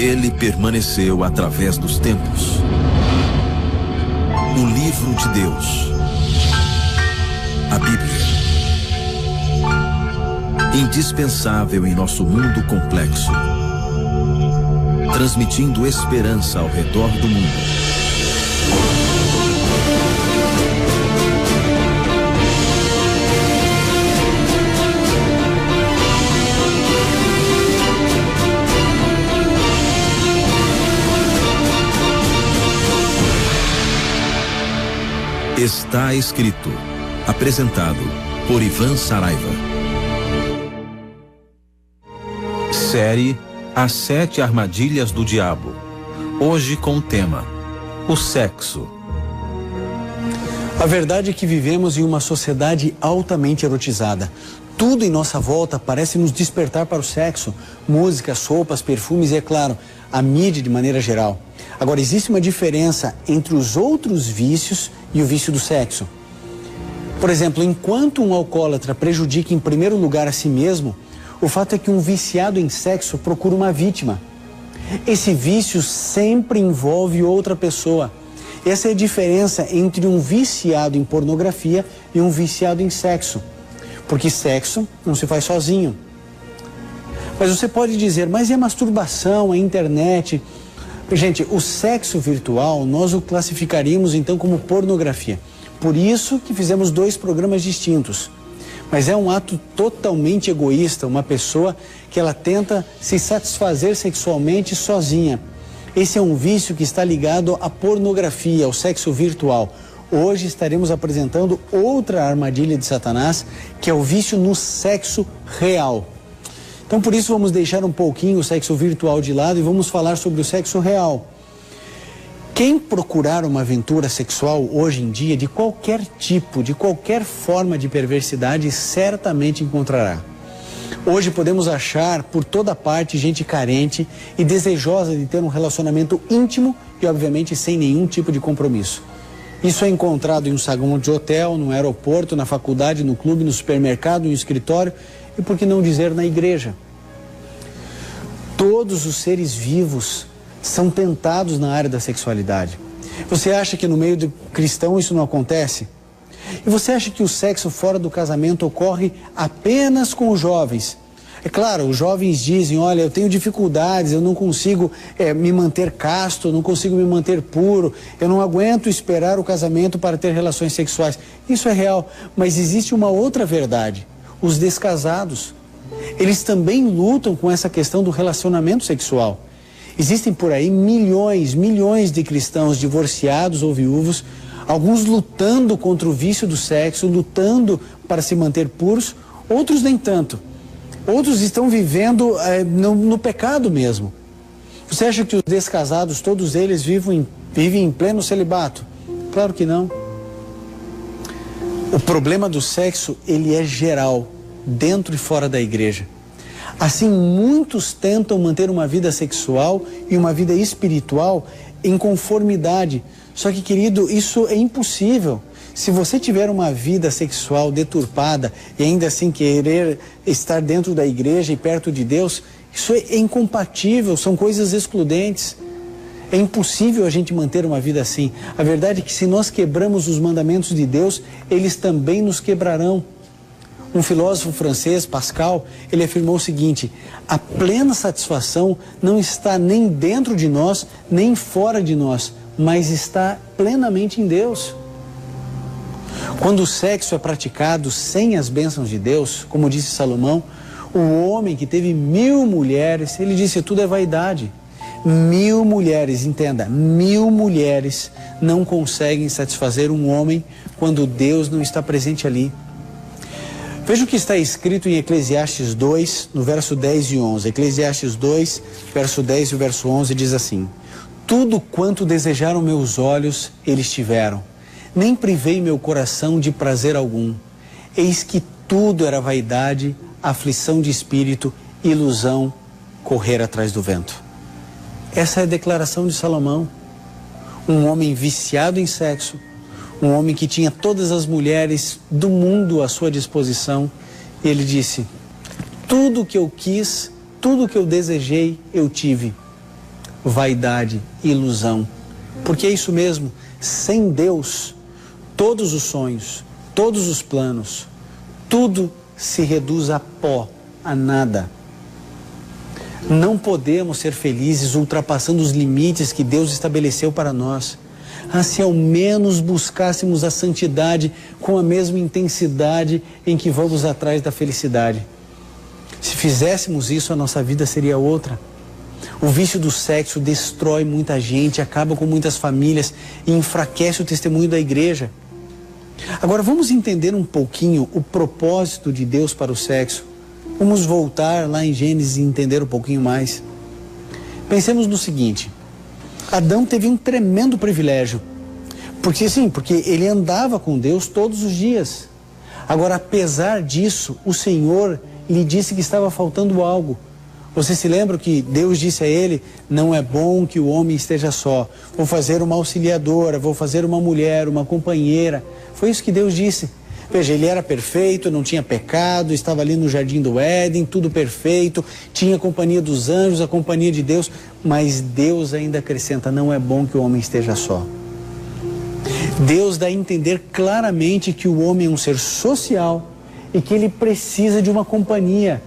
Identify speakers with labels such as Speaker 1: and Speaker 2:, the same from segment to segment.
Speaker 1: Ele permaneceu através dos tempos. O livro de Deus, a Bíblia, indispensável em nosso mundo complexo, transmitindo esperança ao redor do mundo. Está escrito, apresentado por Ivan Saraiva. Série As 7 Armadilhas do Diabo. Hoje com o tema: o sexo.
Speaker 2: A verdade é que vivemos em uma sociedade altamente erotizada. Tudo em nossa volta parece nos despertar para o sexo. Músicas, roupas, perfumes e, é claro, a mídia de maneira geral. Agora, existe uma diferença entre os outros vícios e o vício do sexo. Por exemplo, enquanto um alcoólatra prejudica em primeiro lugar a si mesmo, o fato é que um viciado em sexo procura uma vítima. Esse vício sempre envolve outra pessoa. Essa é a diferença entre um viciado em pornografia e um viciado em sexo. Porque sexo não se faz sozinho. Mas você pode dizer, mas e a masturbação, a internet? Gente, o sexo virtual nós o classificaríamos então como pornografia. Por isso que fizemos 2 programas distintos. Mas é um ato totalmente egoísta, uma pessoa que ela tenta se satisfazer sexualmente sozinha. Esse é um vício que está ligado à pornografia, ao sexo virtual. Hoje estaremos apresentando outra armadilha de Satanás, que é o vício no sexo real. Então, por isso, vamos deixar um pouquinho o sexo virtual de lado e vamos falar sobre o sexo real. Quem procurar uma aventura sexual hoje em dia, de qualquer tipo, de qualquer forma de perversidade, certamente encontrará. Hoje podemos achar por toda parte gente carente e desejosa de ter um relacionamento íntimo e, obviamente, sem nenhum tipo de compromisso. Isso é encontrado em um saguão de hotel, no aeroporto, na faculdade, no clube, no supermercado, no escritório e, por que não dizer, na igreja. Todos os seres vivos são tentados na área da sexualidade. Você acha que no meio do cristão isso não acontece? E você acha que o sexo fora do casamento ocorre apenas com os jovens? É claro, os jovens dizem, olha, eu tenho dificuldades, eu não consigo me manter casto, eu não consigo me manter puro, eu não aguento esperar o casamento para ter relações sexuais. Isso é real, mas existe uma outra verdade. Os descasados, eles também lutam com essa questão do relacionamento sexual. Existem por aí milhões de cristãos divorciados ou viúvos, alguns lutando contra o vício do sexo, lutando para se manter puros, outros nem tanto. Outros estão vivendo no pecado mesmo. Você acha que os descasados, todos eles vivem em pleno celibato? Claro que não. O problema do sexo, ele é geral, dentro e fora da igreja. Assim, muitos tentam manter uma vida sexual e uma vida espiritual em conformidade. Só que, querido, isso é impossível. Se você tiver uma vida sexual deturpada e ainda assim querer estar dentro da igreja e perto de Deus, isso é incompatível, são coisas excludentes. É impossível a gente manter uma vida assim. A verdade é que se nós quebramos os mandamentos de Deus, eles também nos quebrarão. Um filósofo francês, Pascal, ele afirmou o seguinte: a plena satisfação não está nem dentro de nós, nem fora de nós, mas está plenamente em Deus. Quando o sexo é praticado sem as bênçãos de Deus, como disse Salomão, o homem que teve 1000 mulheres, ele disse, tudo é vaidade. 1000 mulheres, entenda, 1000 mulheres não conseguem satisfazer um homem quando Deus não está presente ali. Veja o que está escrito em Eclesiastes 2, no verso 10 e 11. Eclesiastes 2, verso 10 e o verso 11 diz assim: tudo quanto desejaram meus olhos, eles tiveram. Nem privei meu coração de prazer algum. Eis que tudo era vaidade, aflição de espírito, ilusão, correr atrás do vento. Essa é a declaração de Salomão. Um homem viciado em sexo, um homem que tinha todas as mulheres do mundo à sua disposição. E ele disse, tudo que eu quis, tudo que eu desejei, eu tive. vaidade e ilusão. Porque é isso mesmo, sem Deus, todos os sonhos, todos os planos, tudo se reduz a pó, a nada. Não podemos ser felizes ultrapassando os limites que Deus estabeleceu para nós. Se ao menos buscássemos a santidade com a mesma intensidade em que vamos atrás da felicidade. Se fizéssemos isso, a nossa vida seria outra. O vício do sexo destrói muita gente, acaba com muitas famílias e enfraquece o testemunho da igreja. Agora vamos entender um pouquinho o propósito de Deus para o sexo. Vamos voltar lá em Gênesis e entender um pouquinho mais. Pensemos no seguinte: Adão teve um tremendo privilégio. Porque ele andava com Deus todos os dias. Agora, apesar disso, o Senhor lhe disse que estava faltando algo. Você se lembra que Deus disse a ele: não é bom que o homem esteja só. Vou fazer uma auxiliadora, vou fazer uma mulher, uma companheira. Foi isso que Deus disse. Veja, ele era perfeito, não tinha pecado, estava ali no jardim do Éden, tudo perfeito, tinha a companhia dos anjos, a companhia de Deus, mas Deus ainda acrescenta: não é bom que o homem esteja só. Deus dá a entender claramente que o homem é um ser social e que ele precisa de uma companhia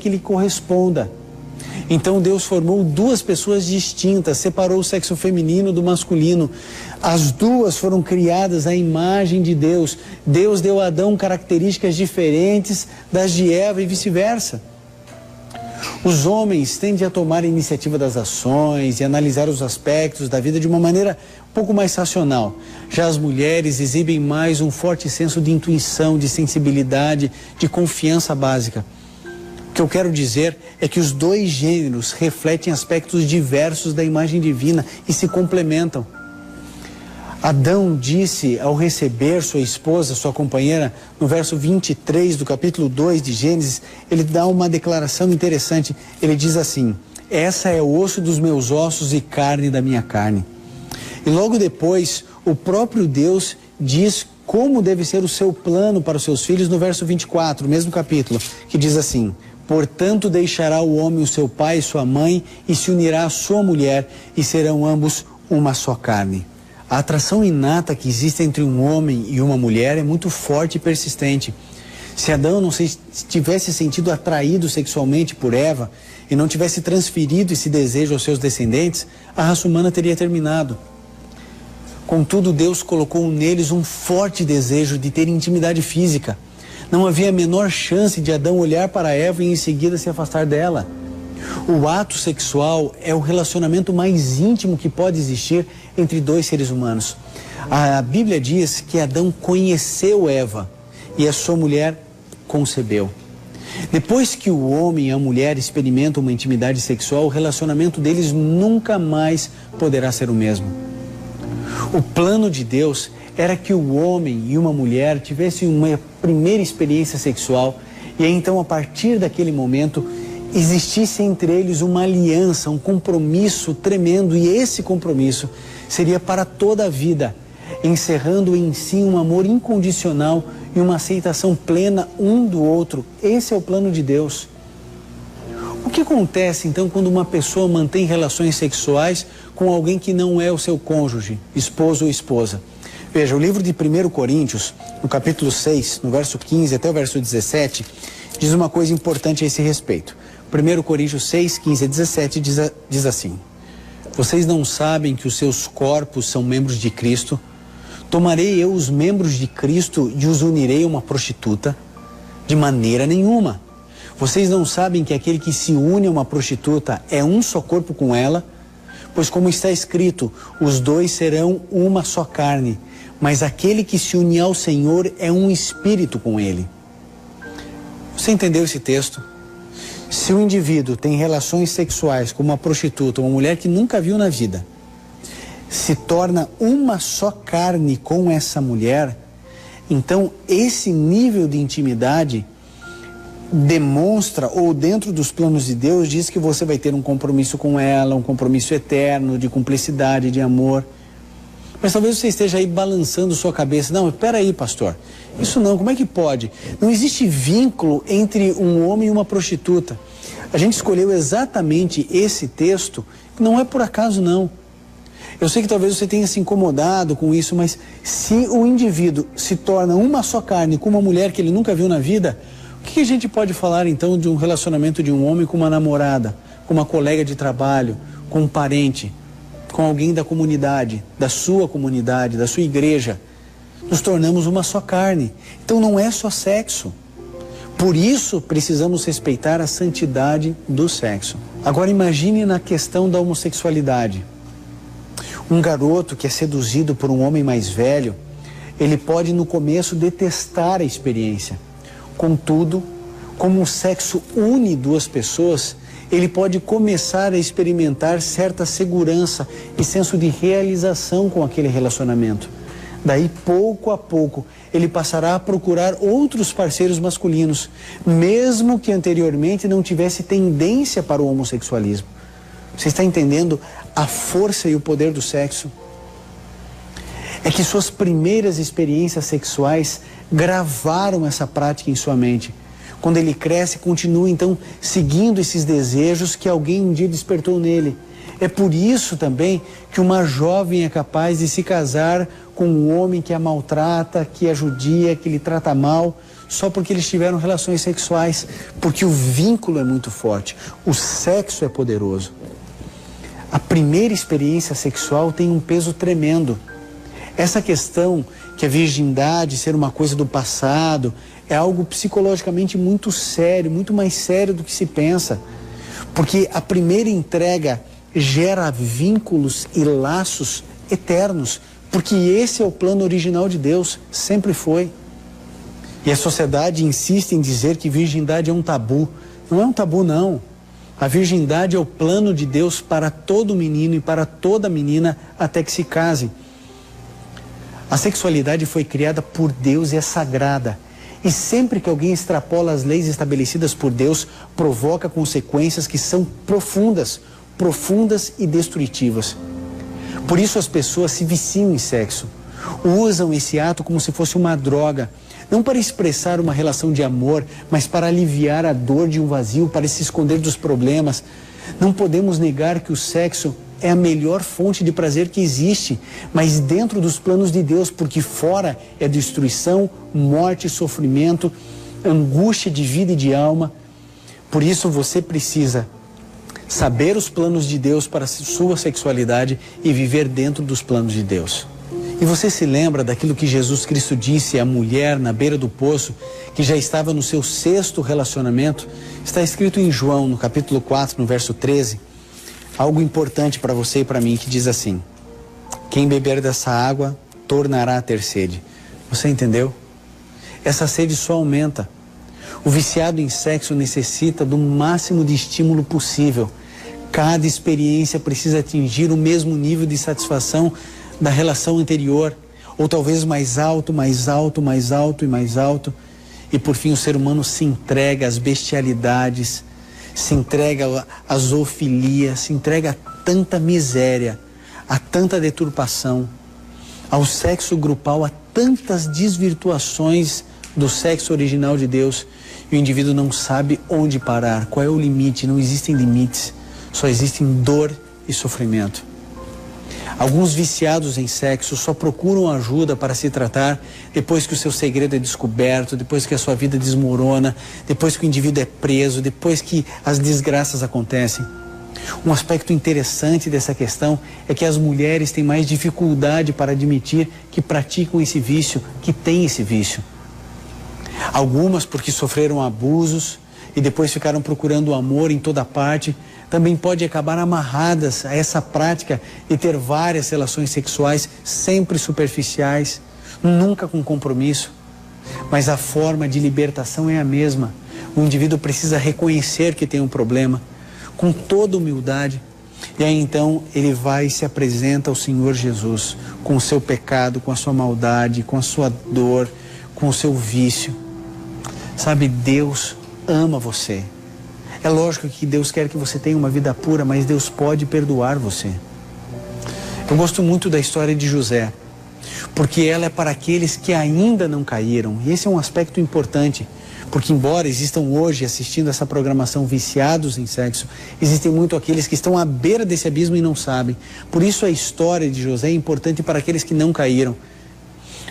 Speaker 2: que lhe corresponda. Então Deus formou duas pessoas distintas, separou o sexo feminino do masculino. As duas foram criadas à imagem de Deus. Deus deu a Adão características diferentes das de Eva e vice-versa. Os homens tendem a tomar a iniciativa das ações e analisar os aspectos da vida de uma maneira um pouco mais racional. Já as mulheres exibem mais um forte senso de intuição, de sensibilidade, de confiança básica. O que eu quero dizer é que os dois gêneros refletem aspectos diversos da imagem divina e se complementam. Adão disse ao receber sua esposa, sua companheira, no verso 23 do capítulo 2 de Gênesis, ele dá uma declaração interessante. Ele diz assim: essa é osso dos meus ossos e carne da minha carne. E logo depois, o próprio Deus diz como deve ser o seu plano para os seus filhos no verso 24, mesmo capítulo, que diz assim: portanto deixará o homem o seu pai e sua mãe e se unirá à sua mulher e serão ambos uma só carne. A atração inata que existe entre um homem e uma mulher é muito forte e persistente. Se Adão não tivesse sentido atraído sexualmente por Eva e não tivesse transferido esse desejo aos seus descendentes, a raça humana teria terminado. Contudo, Deus colocou neles um forte desejo de ter intimidade física. Não havia a menor chance de Adão olhar para Eva e em seguida se afastar dela. O ato sexual é o relacionamento mais íntimo que pode existir entre dois seres humanos. A Bíblia diz que Adão conheceu Eva e a sua mulher concebeu. Depois que o homem e a mulher experimentam uma intimidade sexual, o relacionamento deles nunca mais poderá ser o mesmo. O plano de Deus era que o homem e uma mulher tivessem uma primeira experiência sexual e aí, então, a partir daquele momento, existisse entre eles uma aliança, um compromisso tremendo, e esse compromisso seria para toda a vida, encerrando em si um amor incondicional e uma aceitação plena um do outro. Esse é o plano de Deus. O que acontece então quando uma pessoa mantém relações sexuais com alguém que não é o seu cônjuge, esposo ou esposa? Veja, o livro de 1 Coríntios, no capítulo 6, no verso 15 até o verso 17, diz uma coisa importante a esse respeito. 1 Coríntios 6, 15 a 17 diz assim: vocês não sabem que os seus corpos são membros de Cristo? Tomarei eu os membros de Cristo e os unirei a uma prostituta? De maneira nenhuma. Vocês não sabem que aquele que se une a uma prostituta é um só corpo com ela? Pois como está escrito, os dois serão uma só carne, mas aquele que se une ao Senhor é um espírito com ele. Você entendeu esse texto? Se o indivíduo tem relações sexuais com uma prostituta, uma mulher que nunca viu na vida, se torna uma só carne com essa mulher, então esse nível de intimidade demonstra, ou dentro dos planos de Deus, diz que você vai ter um compromisso com ela, um compromisso eterno, de cumplicidade, de amor. Mas talvez você esteja aí balançando sua cabeça. Não, espera aí, pastor. Isso não, como é que pode? Não existe vínculo entre um homem e uma prostituta. A gente escolheu exatamente esse texto, não é por acaso não. Eu sei que talvez você tenha se incomodado com isso, mas se o indivíduo se torna uma só carne com uma mulher que ele nunca viu na vida, o que a gente pode falar então de um relacionamento de um homem com uma namorada, com uma colega de trabalho, com um parente, com alguém da comunidade, da sua igreja? Nos tornamos uma só carne. Então não é só sexo. Por isso precisamos respeitar a santidade do sexo. Agora imagine na questão da homossexualidade. Um garoto que é seduzido por um homem mais velho, ele pode no começo detestar a experiência. Contudo, como o sexo une duas pessoas, ele pode começar a experimentar certa segurança e senso de realização com aquele relacionamento. Daí, pouco a pouco, ele passará a procurar outros parceiros masculinos, mesmo que anteriormente não tivesse tendência para o homossexualismo. Você está entendendo a força e o poder do sexo? É que suas primeiras experiências sexuais gravaram essa prática em sua mente. Quando ele cresce, continua então seguindo esses desejos que alguém um dia despertou nele. É por isso também que uma jovem é capaz de se casar com um homem que a maltrata, que a judia, que lhe trata mal, só porque eles tiveram relações sexuais, porque o vínculo é muito forte, o sexo é poderoso. A primeira experiência sexual tem um peso tremendo. Essa questão que a virgindade ser uma coisa do passado é algo psicologicamente muito sério, muito mais sério do que se pensa. Porque a primeira entrega gera vínculos e laços eternos, porque esse é o plano original de Deus, sempre foi. E a sociedade insiste em dizer que virgindade é um tabu. Não é um tabu, não. A virgindade é o plano de Deus para todo menino e para toda menina até que se casem. A sexualidade foi criada por Deus e é sagrada. E sempre que alguém extrapola as leis estabelecidas por Deus, provoca consequências que são profundas e destrutivas. Por isso as pessoas se viciam em sexo. Usam esse ato como se fosse uma droga. Não para expressar uma relação de amor, mas para aliviar a dor de um vazio, para se esconder dos problemas. Não podemos negar que o sexo é a melhor fonte de prazer que existe, mas dentro dos planos de Deus, porque fora é destruição, morte, sofrimento, angústia de vida e de alma. Por isso você precisa saber os planos de Deus para a sua sexualidade e viver dentro dos planos de Deus. E você se lembra daquilo que Jesus Cristo disse à mulher na beira do poço, que já estava no seu 6º relacionamento? Está escrito em João, no capítulo 4, no verso 13, algo importante para você e para mim, que diz assim: quem beber dessa água tornará a ter sede. Você entendeu? Essa sede só aumenta. O viciado em sexo necessita do máximo de estímulo possível. Cada experiência precisa atingir o mesmo nível de satisfação da relação anterior, ou talvez mais alto, mais alto, mais alto e mais alto. E por fim o ser humano se entrega às bestialidades, se entrega à zoofilia, se entrega a tanta miséria, a tanta deturpação, ao sexo grupal, a tantas desvirtuações do sexo original de Deus. E o indivíduo não sabe onde parar, qual é o limite. Não existem limites, só existem dor e sofrimento. Alguns viciados em sexo só procuram ajuda para se tratar depois que o seu segredo é descoberto, depois que a sua vida desmorona, depois que o indivíduo é preso, depois que as desgraças acontecem. Um aspecto interessante dessa questão é que as mulheres têm mais dificuldade para admitir que praticam esse vício, que têm esse vício. Algumas porque sofreram abusos e depois ficaram procurando o amor em toda parte, também podem acabar amarradas a essa prática de ter várias relações sexuais sempre superficiais, nunca com compromisso. Mas a forma de libertação é a mesma. O indivíduo precisa reconhecer que tem um problema, com toda humildade, e aí então ele vai e se apresenta ao Senhor Jesus, com o seu pecado, com a sua maldade, com a sua dor, com o seu vício. Sabe, Deus ama você. É lógico que Deus quer que você tenha uma vida pura, mas Deus pode perdoar você. Eu gosto muito da história de José, porque ela é para aqueles que ainda não caíram. E esse é um aspecto importante, Porque embora existam hoje assistindo essa programação viciados em sexo, existem muito aqueles que estão à beira desse abismo e não sabem. Por isso a história de José é importante para aqueles que não caíram.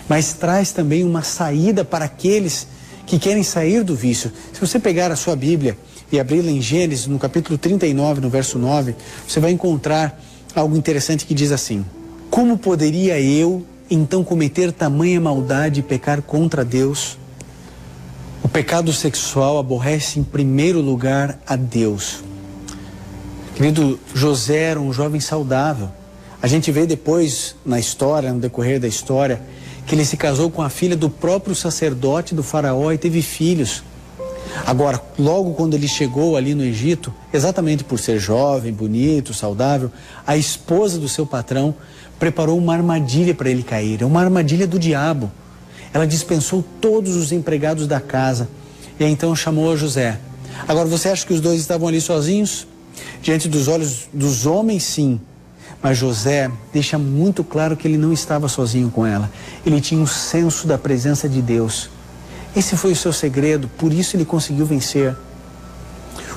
Speaker 2: Mas traz também uma saída para aqueles que querem sair do vício. Se você pegar a sua Bíblia e abri-la em Gênesis, no capítulo 39, no verso 9, você vai encontrar algo interessante que diz assim: como poderia eu então cometer tamanha maldade e pecar contra Deus? O pecado sexual aborrece em primeiro lugar a Deus. Querido, José era um jovem saudável. A gente vê depois na história, no decorrer da história, que ele se casou com a filha do próprio sacerdote do faraó e teve filhos. Agora, logo quando ele chegou ali no Egito, exatamente por ser jovem, bonito, saudável, a esposa do seu patrão preparou uma armadilha para ele cair, uma armadilha do diabo. Ela dispensou todos os empregados da casa e então chamou a José. Agora, você acha que os dois estavam ali sozinhos? Diante dos olhos dos homens, sim. Mas José deixa muito claro que ele não estava sozinho com ela. Ele tinha um senso da presença de Deus. Esse foi o seu segredo, por isso ele conseguiu vencer.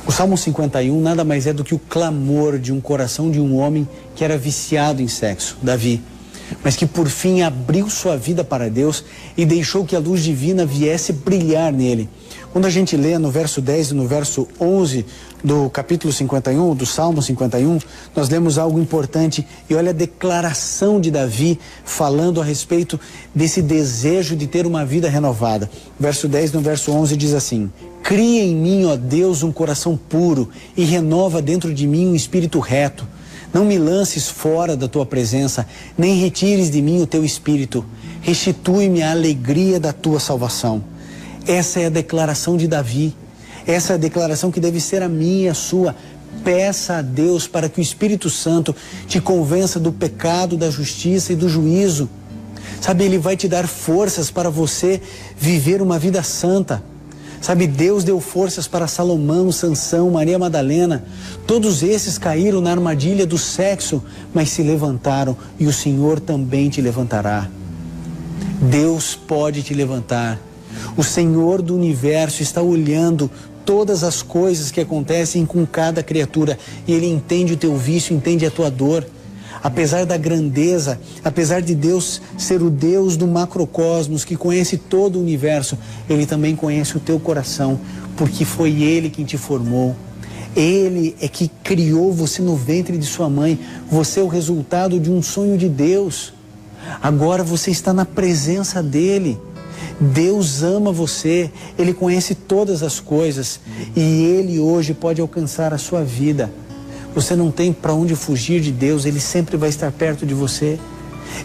Speaker 2: O Salmo 51 nada mais é do que o clamor de um coração de um homem que era viciado em sexo, Davi, mas que por fim abriu sua vida para Deus e deixou que a luz divina viesse brilhar nele. Quando a gente lê no verso 10 e no verso 11 do capítulo 51, do Salmo 51, nós lemos algo importante e olha a declaração de Davi falando a respeito desse desejo de ter uma vida renovada. Verso 10 no verso 11 diz assim: cria em mim, ó Deus, um coração puro e renova dentro de mim um espírito reto. Não me lances fora da tua presença, nem retires de mim o teu espírito. Restitui-me a alegria da tua salvação. Essa é a declaração de Davi. Essa é a declaração que deve ser a minha e a sua. Peça a Deus para que o Espírito Santo te convença do pecado, da justiça e do juízo. Sabe, Ele vai te dar forças para você viver uma vida santa. Sabe, Deus deu forças para Salomão, Sansão, Maria Madalena. Todos esses caíram na armadilha do sexo, mas se levantaram e o Senhor também te levantará. Deus pode te levantar. O Senhor do universo está olhando todas as coisas que acontecem com cada criatura e Ele entende o teu vício, entende a tua dor. Apesar da grandeza, apesar de Deus ser o Deus do macrocosmos que conhece todo o universo, Ele também conhece o teu coração, porque foi Ele quem te formou. Ele é que criou você no ventre de sua mãe. Você é o resultado de um sonho de Deus. Agora você está na presença dEle. Deus ama você, Ele conhece todas as coisas e Ele hoje pode alcançar a sua vida. Você não tem para onde fugir de Deus, Ele sempre vai estar perto de você.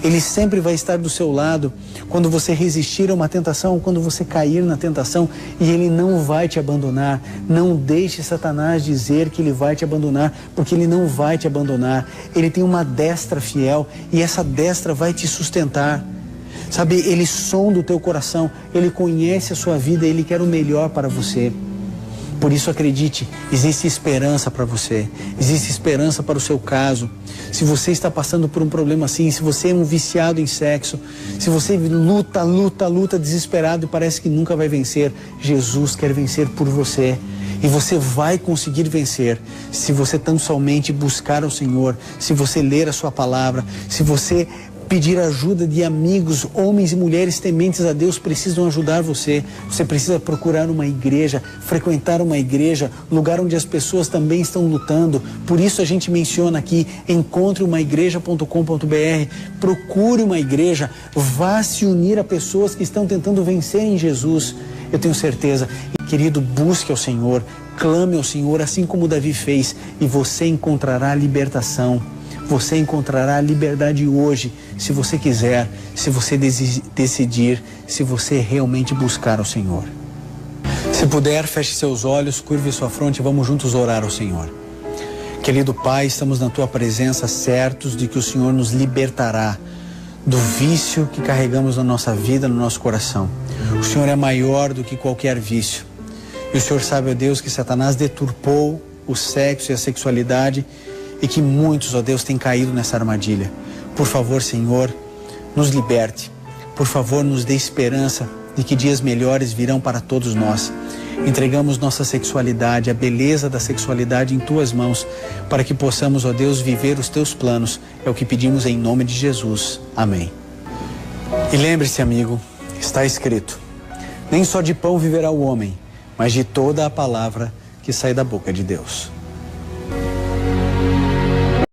Speaker 2: Ele sempre vai estar do seu lado quando você resistir a uma tentação, quando você cair na tentação, e Ele não vai te abandonar. Não deixe Satanás dizer que Ele vai te abandonar, porque Ele não vai te abandonar. Ele tem uma destra fiel e essa destra vai te sustentar. Sabe, Ele sonda o teu coração, Ele conhece a sua vida, Ele quer o melhor para você. Por isso acredite, existe esperança para você, existe esperança para o seu caso. Se você está passando por um problema assim, se você é um viciado em sexo, se você luta desesperado e parece que nunca vai vencer, Jesus quer vencer por você. E você vai conseguir vencer se você tão somente buscar ao Senhor, se você ler a sua palavra, se você pedir ajuda de amigos, homens e mulheres tementes a Deus precisam ajudar você. Você precisa procurar uma igreja, frequentar uma igreja, lugar onde as pessoas também estão lutando. Por isso a gente menciona aqui, encontreumaigreja.com.br, procure uma igreja, vá se unir a pessoas que estão tentando vencer em Jesus. Eu tenho certeza, querido, busque ao Senhor, clame ao Senhor, assim como Davi fez, e você encontrará libertação. Você encontrará liberdade hoje, se você quiser, se você decidir, se você realmente buscar ao Senhor. Se puder, feche seus olhos, curve sua fronte e vamos juntos orar ao Senhor. Querido Pai, estamos na Tua presença, certos de que o Senhor nos libertará do vício que carregamos na nossa vida, no nosso coração. O Senhor é maior do que qualquer vício. E o Senhor sabe, ó Deus, que Satanás deturpou o sexo e a sexualidade e que muitos, ó Deus, têm caído nessa armadilha. Por favor, Senhor, nos liberte. Por favor, nos dê esperança de que dias melhores virão para todos nós. Entregamos nossa sexualidade, a beleza da sexualidade em tuas mãos, para que possamos, ó Deus, viver os teus planos. É o que pedimos em nome de Jesus. Amém. E lembre-se, amigo, está escrito: nem só de pão viverá o homem, mas de toda a palavra que sai da boca de Deus.